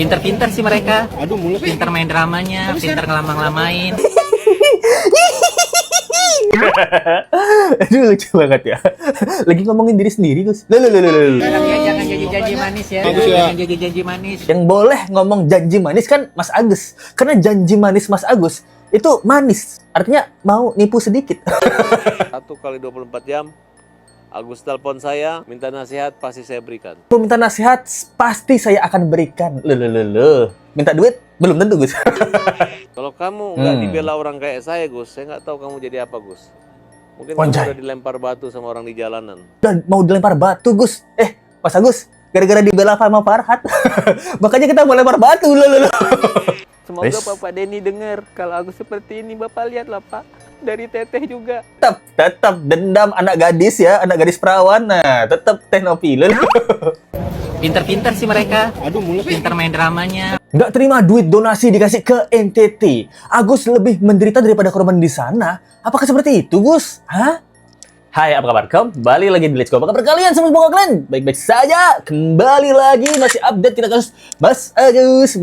Pinter-pinter sih mereka. Aduh, mulut. Pinter main dramanya, pinter ngelamang-lamain. Aduh, lucu banget ya. Lagi ngomongin diri sendiri, Gus. Jangan janji-janji manis ya. Bagus ya. Jangan janji-janji manis. Yang boleh ngomong janji manis kan Mas Agus. Karena janji manis Mas Agus itu manis. Artinya mau nipu sedikit. 1 kali 24 jam, Agus telepon saya, minta nasihat, pasti saya berikan. Minta nasihat pasti saya akan berikan. Loh. Minta duit belum tentu, Gus. Kalau kamu nggak dibela orang kayak saya, Gus, saya nggak tahu kamu jadi apa, Gus. Mungkin kamu Anjay. udah dilempar batu sama orang di jalanan. Dan mau dilempar batu, Gus. Mas Agus, gara-gara dibela sama Farhat. Makanya kita mau lempar batu. Loh. Semoga Wes. Bapak Denny dengar kalau aku seperti ini. Bapak lihatlah Pak, dari teteh juga. Tetap dendam anak gadis ya, anak gadis perawan. Nah, tetap teknopil. Pinter-pinter sih mereka. Aduh, mulut. Pinter main dramanya. Nggak terima duit donasi dikasih ke NTT. Agus lebih menderita daripada korban di sana. Apakah seperti itu, Gus? Hah? Hai, apa kabar? Kembali lagi di Let's Go. Apa kabar kalian? Semoga kalian baik-baik saja. Kembali lagi masih update kita kasus Mas Agus.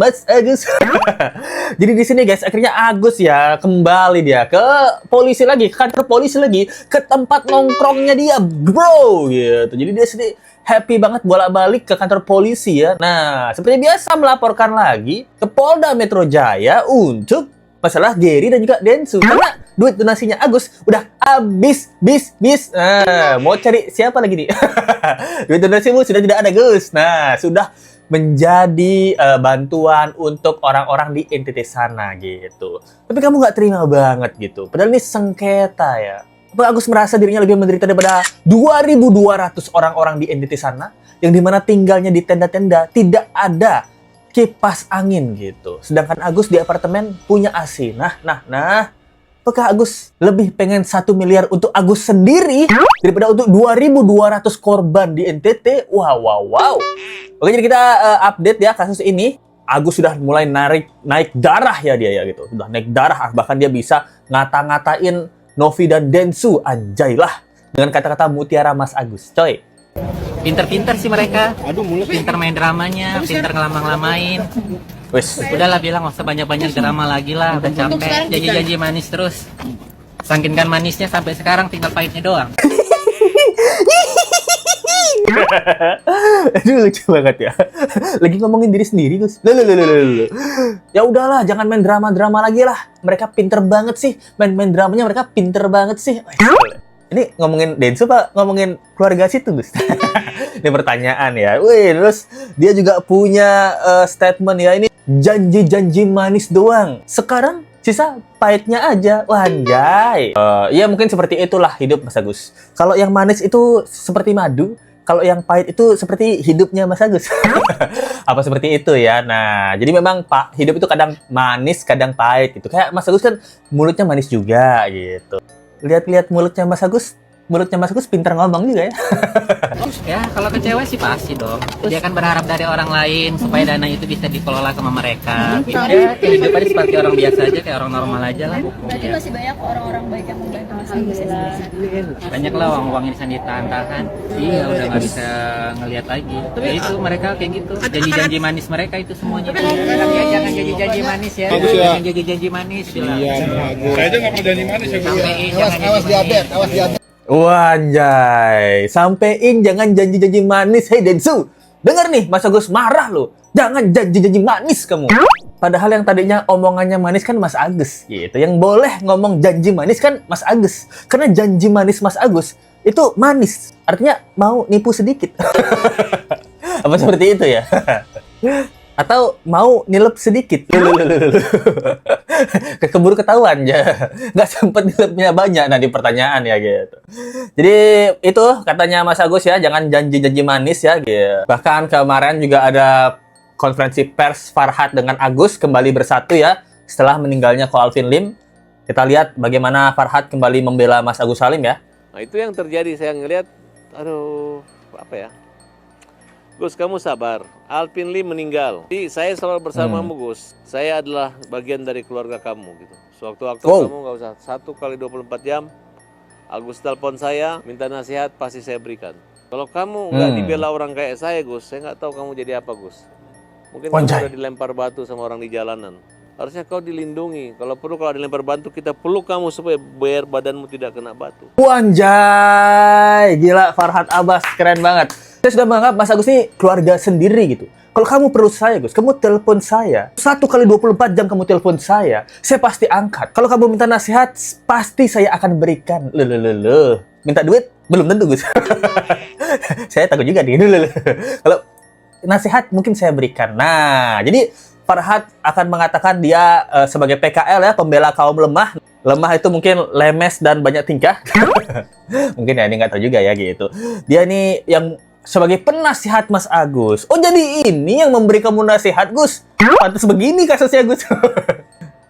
Jadi di sini guys, akhirnya Agus ya kembali dia ke polisi lagi, ke kantor polisi lagi, ke tempat nongkrongnya dia, bro, gitu. Jadi dia sini happy banget bolak-balik ke kantor polisi ya. Nah, seperti biasa melaporkan lagi ke Polda Metro Jaya untuk masalah Gary dan juga Densu. Karena duit donasinya Agus udah habis. Nah, mau cari siapa lagi nih? Duit donasimu sudah tidak ada, Gus. Nah, sudah menjadi bantuan untuk orang-orang di NTT sana gitu. Tapi kamu nggak terima banget gitu. Padahal ini sengketa ya. Apa Agus merasa dirinya lebih menderita daripada 2.200 orang-orang di NTT sana yang dimana tinggalnya di tenda-tenda, tidak ada kipas angin gitu. Sedangkan Agus di apartemen punya AC. Nah. Apakah Agus lebih pengen 1 miliar untuk Agus sendiri daripada untuk 2.200 korban di NTT? Wow. Oke, jadi kita update ya kasus ini. Agus sudah mulai naik darah ya dia ya gitu. Sudah naik darah, bahkan dia bisa ngata-ngatain Novi dan Densu. Anjay lah. Dengan kata-kata mutiara Mas Agus. Coy. Pinter-pinter sih mereka. Aduh, mulut. Pinter main dramanya, pinter ngelamang-lamain. Wes. Udahlah bilang nggak usah banyak-banyak drama lagi lah, udah capek. Janji-janji manis terus. Sangkinkan manisnya sampai sekarang tinggal pahitnya doang. Aduh, lucu banget ya. Lagi ngomongin diri sendiri, Gus. Loh. Ya udahlah, jangan main drama-drama lagi lah. Mereka pinter banget sih. Main dramanya mereka pinter banget sih. Ini ngomongin Densu Pak, ngomongin keluarga situ, Gus. Ini pertanyaan ya. Wih, terus dia juga punya statement ya, ini janji-janji manis doang. Sekarang sisa pahitnya aja. Wanjay. Ya mungkin seperti itulah hidup Mas Agus. Kalau yang manis itu seperti madu, kalau yang pahit itu seperti hidupnya Mas Agus. Apa seperti itu ya? Nah, jadi memang Pak, hidup itu kadang manis, kadang pahit gitu. Kayak Mas Agus kan mulutnya manis juga gitu. Lihat-lihat mulutnya Mas Agus pintar ngomong juga ya. Ya, kalau ke cewek sih pasti dong. Dia kan berharap dari orang lain supaya dana itu bisa dikelola sama mereka. Ya, kehidupannya seperti orang biasa aja, kayak orang normal aja lah. Berarti masih banyak orang-orang baik yang membantu Mas Agus ya. Banyak lah uang-uang yang bisa ditahan-tahan. Iya, udah nggak bisa ngelihat lagi. Ya itu mereka kayak gitu. Janji-janji manis mereka itu semuanya. Jangan janji-janji manis ya. Bagus ya. Jangan janji-janji manis. Bilang. Iya, bagus. Saya aja nggak mau janji manis ya, Gus. Sampein jangan janji manis. Wanjay, sampein jangan janji-janji manis. Hei Densu, dengar nih Mas Agus marah loh. Jangan janji-janji manis kamu. Padahal yang tadinya omongannya manis kan Mas Agus gitu. Yang boleh ngomong janji manis kan Mas Agus. Karena janji manis Mas Agus itu manis. Artinya mau nipu sedikit. Apa seperti itu ya? Atau mau nilep sedikit. Keburu ketahuan ya. Nggak sempet nilepnya banyak nanti pertanyaan ya gitu. Jadi itu katanya Mas Agus ya, jangan janji-janji manis ya gitu. Bahkan kemarin juga ada konferensi pers Farhat dengan Agus kembali bersatu ya setelah meninggalnya Ko Alvin Lim. Kita lihat bagaimana Farhat kembali membela Mas Agus Salim ya. Nah, itu yang terjadi. Saya ngelihat, aduh, apa ya? Gus, kamu sabar. Alvin Lim meninggal. Jadi saya selalu bersamamu, Gus. Saya adalah bagian dari keluarga kamu gitu. Sewaktu-waktu kamu nggak usah 1 kali 24 jam. Agus telepon saya, minta nasihat, pasti saya berikan. Kalau kamu nggak dibela orang kayak saya, Gus, saya nggak tahu kamu jadi apa, Gus. Mungkin kamu Anjay. udah dilempar batu sama orang di jalanan. Harusnya kau dilindungi. Kalau perlu kalau dilempar batu, kita peluk kamu supaya biar badanmu tidak kena batu. Anjay, gila Farhad Abbas, keren banget. Saya sudah menganggap Mas Agus ini keluarga sendiri gitu. Kalau kamu perlu saya, Gus, kamu telepon saya. 1 kali 24 jam kamu telepon saya pasti angkat. Kalau kamu minta nasihat, pasti saya akan berikan. Lelelele. Minta duit? Belum tentu, Gus. Saya takut juga nih. Lelelele. Kalau nasihat mungkin saya berikan. Nah, jadi Farhad akan mengatakan dia sebagai PKL ya, pembela kaum lemah. Lemah itu mungkin lemes dan banyak tingkah. Mungkin ya, ini nggak tahu juga ya gitu. Dia nih yang sebagai penasihat Mas Agus. Oh, jadi ini yang memberi kamu nasihat, Gus? Pantas begini kasusnya, Gus.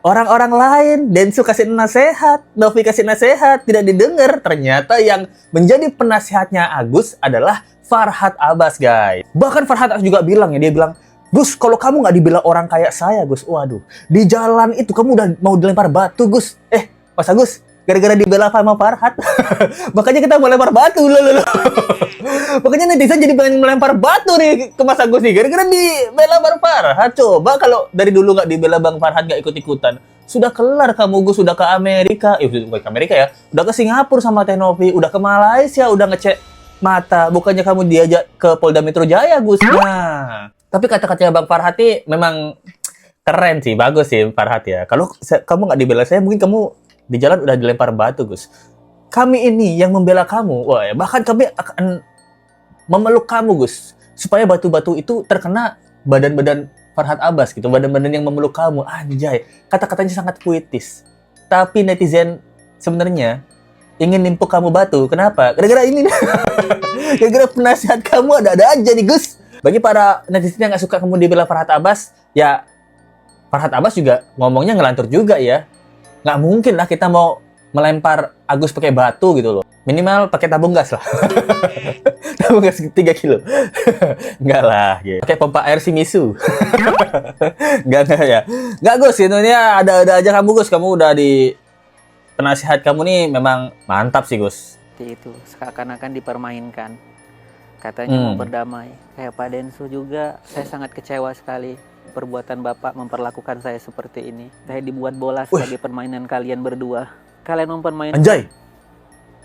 Orang-orang lain, Densu kasih nasihat, Novi kasih nasihat, tidak didengar. Ternyata yang menjadi penasihatnya Agus adalah Farhad Abbas, guys. Bahkan Farhad juga bilang ya, dia bilang, Gus, kalau kamu nggak dibela orang kayak saya, Gus, waduh, di jalan itu kamu udah mau dilempar batu, Gus. Mas Agus, gara-gara dibela sama Farhad, makanya kita mau lempar batu, loh. Makanya netizen jadi pengen melempar batu nih ke Mas Agus nih, gara-gara dibela Bang Farhad. Coba kalau dari dulu nggak dibela Bang Farhad, nggak ikut-ikutan, sudah kelar kamu, Gus, udah ke Amerika, bukan ke Amerika ya, udah ke Singapura sama Teh Novi, udah ke Malaysia, udah ngecek mata, bukannya kamu diajak ke Polda Metro Jaya, Gus. Nah, tapi kata-katanya Bang Farhad ini memang keren sih, bagus sih Farhad ya. Kalau kamu nggak dibela saya, mungkin kamu di jalan udah dilempar batu, Gus. Kami ini yang membela kamu, wah ya, bahkan kami akan memeluk kamu, Gus, supaya batu-batu itu terkena badan-badan Farhad Abbas gitu, badan-badan yang memeluk kamu. Anjay, kata-katanya sangat puitis. Tapi netizen sebenarnya ingin nimpuk kamu batu. Kenapa? Gara-gara ini. Gara-gara penasihat kamu ada-ada aja nih, Gus. Bagi para netizen yang nggak suka kamu dibela Farhad Abbas, ya Farhad Abbas juga ngomongnya ngelantur juga ya. Nggak mungkin lah kita mau melempar Agus pakai batu gitu loh. Minimal pakai tabung gas lah. Tabung gas 3 kilo. Enggak lah. Gitu. Pakai pompa air Shimizu. Enggak ya. Enggak, Gus. Ini ada aja kamu, Gus. Kamu udah di penasihat kamu nih memang mantap sih, Gus. Itu seakan-akan dipermainkan. Katanya mau berdamai. Kayak Pak Densu juga, saya sangat kecewa sekali. Perbuatan Bapak memperlakukan saya seperti ini. Saya dibuat bola sebagai permainan kalian berdua. Kalian mempermainkan Anjay.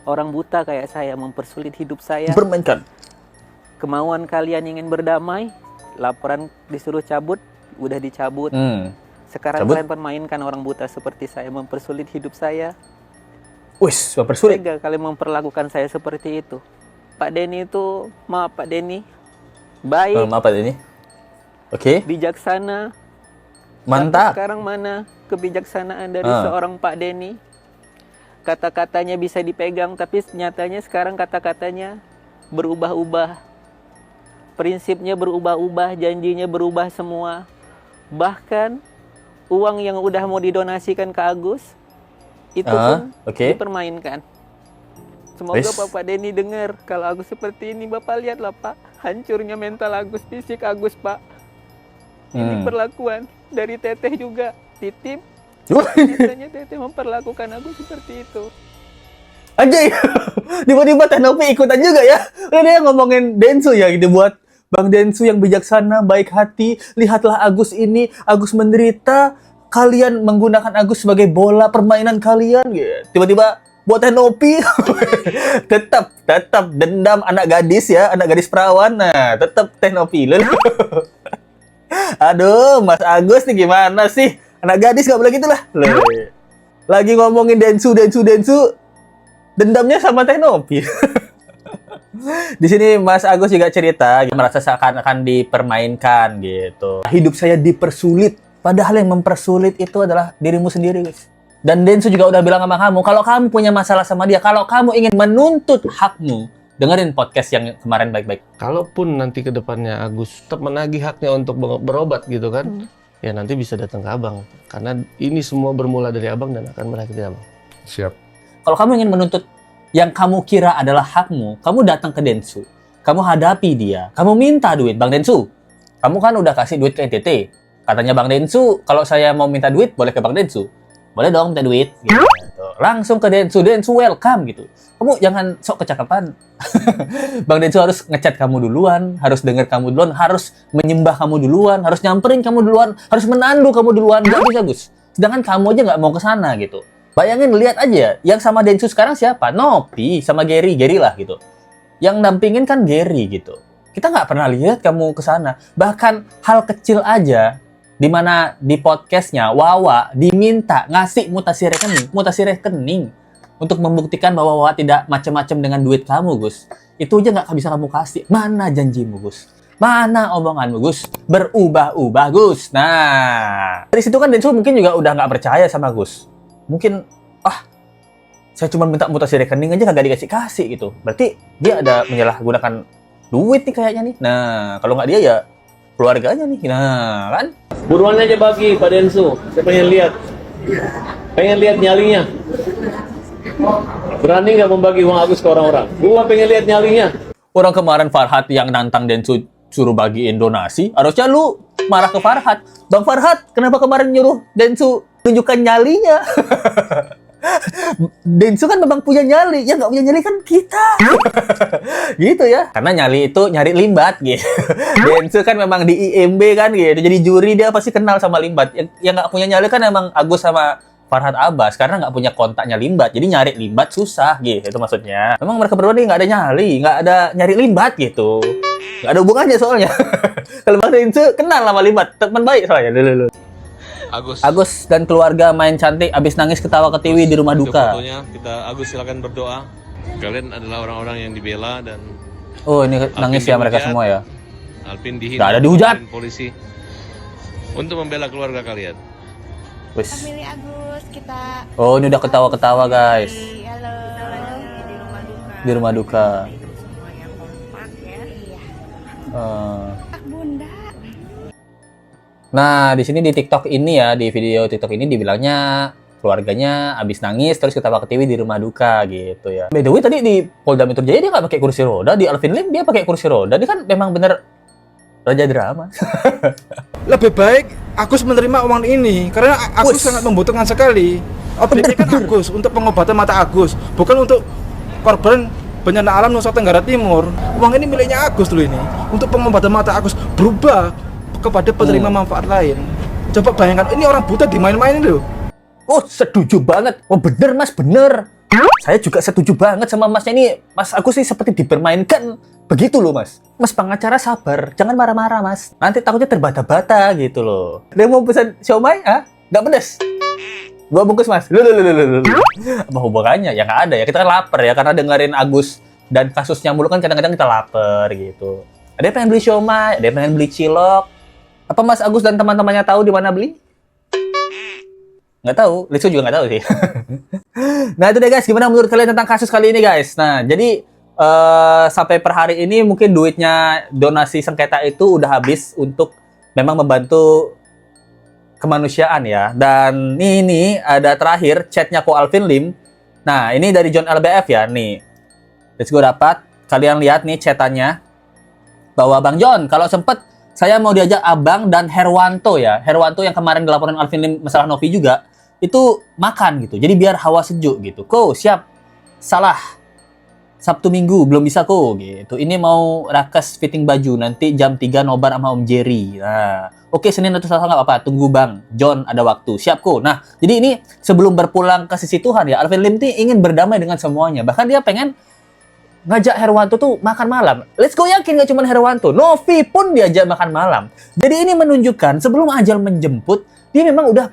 orang buta kayak saya, mempersulit hidup saya. Permainkan. Kemauan kalian ingin berdamai, laporan disuruh cabut, udah dicabut. Sekarang Cabut. kalian permainkan orang buta seperti saya, mempersulit hidup saya. Wis, mempersulit. Tega kalian memperlakukan saya seperti itu. Pak Denny itu, maaf Pak Denny, baik, Maaf Pak ini. Oke. bijaksana. Mantap. Sampai sekarang mana kebijaksanaan dari seorang Pak Denny? Kata-katanya bisa dipegang, tapi nyatanya sekarang kata-katanya berubah-ubah. Prinsipnya berubah-ubah, janjinya berubah semua. Bahkan uang yang udah mau didonasikan ke Agus, itu pun dipermainkan. Semoga Bapak Denny dengar. Kalau Agus seperti ini, Bapak lihatlah Pak, hancurnya mental Agus, fisik Agus Pak. Ini perlakuan dari Teteh juga, titip. Biasanya Teteh memperlakukan Agus seperti itu. Anjay. Tiba-tiba Teh Novi ikutan juga ya. Udah dia ngomongin Densu ya gitu, buat Bang Densu yang bijaksana, baik hati. Lihatlah Agus ini, Agus menderita. Kalian menggunakan Agus sebagai bola permainan kalian gitu. Tiba-tiba buat Teh Novi. tetap dendam anak gadis ya, anak gadis perawan. Nah, tetap Teh Novi. Aduh, Mas Agus nih gimana sih? Anak gadis gak boleh gitu lah. Lagi ngomongin Densu. Dendamnya sama Teh Novi. Di sini Mas Agus juga cerita, merasa seakan-akan dipermainkan gitu. Hidup saya dipersulit. Padahal yang mempersulit itu adalah dirimu sendiri, guys. Dan Densu juga udah bilang sama kamu, kalau kamu punya masalah sama dia, kalau kamu ingin menuntut hakmu, dengerin podcast yang kemarin baik-baik. Kalaupun nanti ke depannya Agus tetap menagih haknya untuk berobat gitu kan, ya nanti bisa datang ke Abang. Karena ini semua bermula dari Abang dan akan berakhir di Abang. Siap. Kalau kamu ingin menuntut yang kamu kira adalah hakmu, kamu datang ke Densu. Kamu hadapi dia. Kamu minta duit, Bang Densu. Kamu kan udah kasih duit ke NTT. Katanya Bang Densu, kalau saya mau minta duit, boleh ke Bang Densu. Boleh dong minta duit. Gitu. gitu. Langsung ke Densu, Densu welcome gitu. Kamu jangan sok kecakapan. Bang Densu harus ngechat kamu duluan, harus denger kamu duluan, harus menyembah kamu duluan, harus nyamperin kamu duluan, harus menandu kamu duluan. Gak bisa, Gus. Sedangkan kamu aja nggak mau ke sana gitu. Bayangin, lihat aja, yang sama Densu sekarang siapa? Nopi sama Gary lah gitu. Yang dampingin kan Gary gitu. Kita nggak pernah lihat kamu ke sana. Bahkan hal kecil aja, di mana di podcastnya Wawa diminta ngasih mutasi rekening untuk membuktikan bahwa Wawa tidak macam-macam dengan duit kamu, Gus. Itu aja nggak bisa kamu kasih. Mana janjimu, Gus? Mana omonganmu, Gus? Berubah-ubah, Gus. Nah, dari situ kan Densu mungkin juga udah nggak percaya sama Gus. Mungkin, saya cuma minta mutasi rekening aja kagak dikasih-kasih gitu. Berarti dia ada menyalahgunakan duit nih kayaknya nih. Nah, kalau nggak dia ya keluarganya nih. Nah, kan? Buruan aja bagi Pak Densu. Saya pengen lihat nyalinya. Berani nggak membagi uang Agus ke orang-orang? Gua pengen lihat nyalinya. Orang kemarin Farhad yang nantang Densu suruh bagiin donasi, harusnya lu marah ke Farhad. Bang Farhad, kenapa kemarin nyuruh Densu tunjukkan nyalinya? Densu kan memang punya nyali, yang nggak punya nyali kan kita. Gitu ya. Karena nyali itu nyari limbat gitu. Densu kan memang di IMB kan gitu. Jadi juri dia pasti kenal sama limbat. Yang nggak punya nyali kan emang Agus sama Farhad Abbas karena nggak punya kontaknya limbat. Jadi nyari limbat susah gitu. Itu maksudnya. Memang mereka berdua nih nggak ada nyali, nggak ada nyari limbat gitu. Nggak ada hubungannya soalnya. Kalau Bang Densu kenal sama limbat, teman baik soalnya dulu. Agus dan keluarga main cantik abis nangis ketawa ketiwi di rumah duka. Fotonya kita Agus silakan berdoa. Kalian adalah orang-orang yang dibela dan Oh, ini nangis ya mereka semua ya. Alvin dihina. Nggak ada dihujat. Polisi untuk membela keluarga kalian. Wis. Family Agus kita Oh, ini udah ketawa-ketawa guys. halo di rumah duka. Di rumah duka. Semua yang kompak ya. Iya. Bunda. Nah, di sini di TikTok ini ya, di video TikTok ini dibilangnya keluarganya abis nangis terus ketawa ketiwi di rumah duka gitu ya. By the way, tadi di Polda Metro Jaya dia nggak pakai kursi roda, di Alvin Lim dia pakai kursi roda. Dia kan memang bener raja drama. Lebih baik Agus menerima uang ini karena Agus sangat membutuhkan sekali. Objeknya kan Agus untuk pengobatan mata Agus, bukan untuk korban bencana alam Nusa Tenggara Timur. Uang ini miliknya Agus dulu ini untuk pengobatan mata Agus, berubah kepada penerima manfaat lain. Coba bayangkan, ini orang buta dimain-mainin loh. Oh, setuju banget. Oh, bener Mas, bener. Saya juga setuju banget sama Masnya ini. Mas Agus sih seperti dipermainkan. Begitu loh, Mas. Mas pengacara sabar. Jangan marah-marah, Mas. Nanti takutnya terbata-bata gitu loh. Dia mau pesan siomay, nggak pedes? 2 bungkus, Mas. Loh. Apa hubungannya? Ya nggak ada ya. Kita kan lapar ya. Karena dengerin Agus dan kasusnya mulu kan kadang-kadang kita lapar gitu. Ada yang pengen beli siomay, ada yang pengen beli cilok. Apa Mas Agus dan teman-temannya tahu di mana beli? Nggak tahu, Lisu juga nggak tahu sih. Nah itu deh guys, gimana menurut kalian tentang kasus kali ini guys? Nah jadi sampai per hari ini mungkin duitnya donasi sengketa itu udah habis untuk memang membantu kemanusiaan ya. Dan ini ada terakhir chatnya Ko Alvin Lim. Nah ini dari John LBF ya nih. Let's go dapat. Kalian lihat nih chatannya. Bahwa Bang John kalau sempet saya mau diajak Abang dan Herwanto ya. Herwanto yang kemarin dilaporin Alvin Lim masalah Novi juga. Itu makan gitu. Jadi biar hawa sejuk gitu. Ko, siap. Salah. Sabtu Minggu belum bisa ko gitu. Ini mau rakas fitting baju nanti jam 3 nobar sama Om Jerry. Nah, oke Senin atau Selasa nggak apa-apa. Tunggu Bang John ada waktu. Siap ko. Nah, jadi ini sebelum berpulang ke sisi Tuhan ya, Alvin Lim ini ingin berdamai dengan semuanya. Bahkan dia pengen ngajak Herwanto tuh makan malam. Let's go, yakin gak cuma Herwanto, Novi pun diajak makan malam. Jadi ini menunjukkan sebelum ajal menjemput, dia memang udah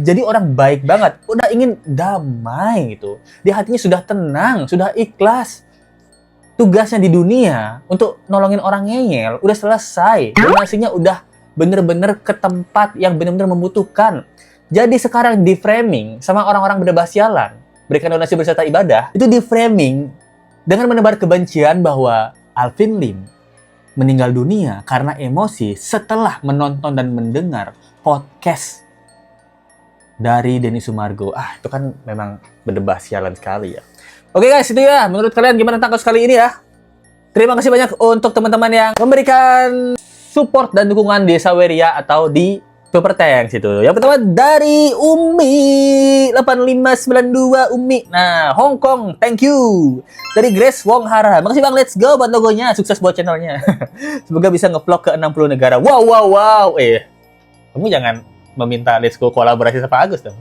jadi orang baik banget. Udah ingin damai gitu. Di hatinya sudah tenang, sudah ikhlas. Tugasnya di dunia untuk nolongin orang ngeyel udah selesai. Donasinya udah bener-bener ke tempat yang bener-bener membutuhkan. Jadi sekarang di framing sama orang-orang berbahasa sialan, berikan donasi berserta ibadah, itu di framing dengan menebar kebencian bahwa Alvin Lim meninggal dunia karena emosi setelah menonton dan mendengar podcast dari Denny Sumargo. Itu kan memang berdebah sialan sekali ya. Oke guys, itu ya. Menurut kalian gimana tentang kasus kali ini ya? Terima kasih banyak untuk teman-teman yang memberikan support dan dukungan di Saweria atau di Super thanks itu. Yang pertama dari Umi 8592 Umi. Nah, Hong Kong, thank you. Dari Grace Wong Hara. Makasih Bang, let's go buat logonya. Sukses buat channelnya. Semoga bisa ngevlog ke 60 negara. Wow. Kamu jangan meminta let's go kolaborasi sama Agus dong.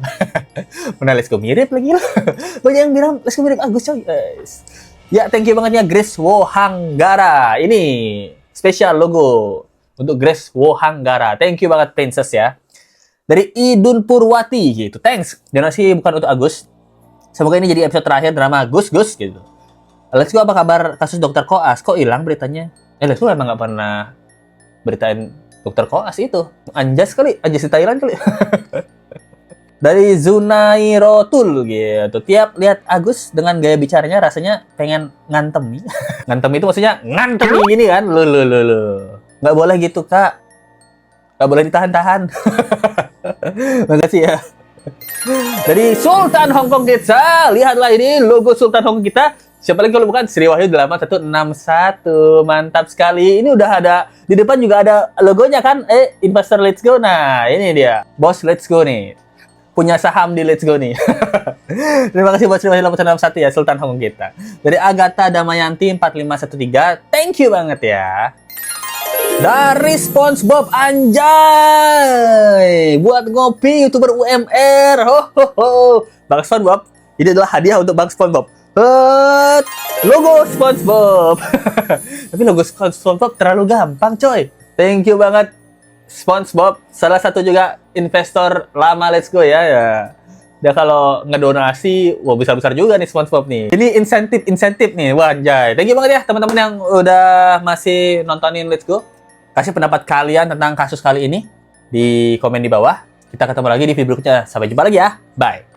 Mana let's go mirip lagi lah. Banyak yang bilang let's go mirip Agus coy. Ya, thank you banget ya Grace Wohanggara. Ini spesial logo untuk Grace Wohanggara. Thank you banget Princess ya. Dari Idun Purwati gitu. Thanks. Donasi bukan untuk Agus. Semoga ini jadi episode terakhir drama Gus gitu. Let's go, apa kabar kasus dokter Koas? Kok hilang beritanya? Let's go emang nggak pernah beritain dokter Koas itu. Anjas di Thailand kali. Dari Zunairotul gitu. Tiap lihat Agus dengan gaya bicaranya rasanya pengen ngantem. Ngantem itu maksudnya ngantem gini kan. Lu. Nggak boleh gitu, Kak. Nggak boleh ditahan-tahan. Makasih ya. Dari Sultan Hongkong kita. Lihatlah ini logo Sultan Hongkong kita. Siapa lagi kalau bukan Sri Wahyu 8161. Mantap sekali. Ini udah ada. Di depan juga ada logonya kan. Investor Let's Go. Nah, ini dia. Bos Let's Go nih. Punya saham di Let's Go nih. Terima kasih buat Sri Wahyu 8161 ya. Sultan Hongkong kita. Dari Agatha Damayanti 4513. Thank you banget ya. Dari SpongeBob anjay, buat ngopi YouTuber UMR. Bang SpongeBob, ini adalah hadiah untuk Bang SpongeBob. Logo SpongeBob. Tapi logo SpongeBob terlalu gampang coy. Thank you banget SpongeBob. Salah satu juga investor lama Let's Go ya. Dia kalau ngedonasi, wah besar-besar juga nih SpongeBob nih. Ini insentif nih, wah anjay. Thank you banget ya teman-teman yang udah masih nontonin Let's Go. Kasih pendapat kalian tentang kasus kali ini di komen di bawah. Kita ketemu lagi di video berikutnya. Sampai jumpa lagi ya. Bye.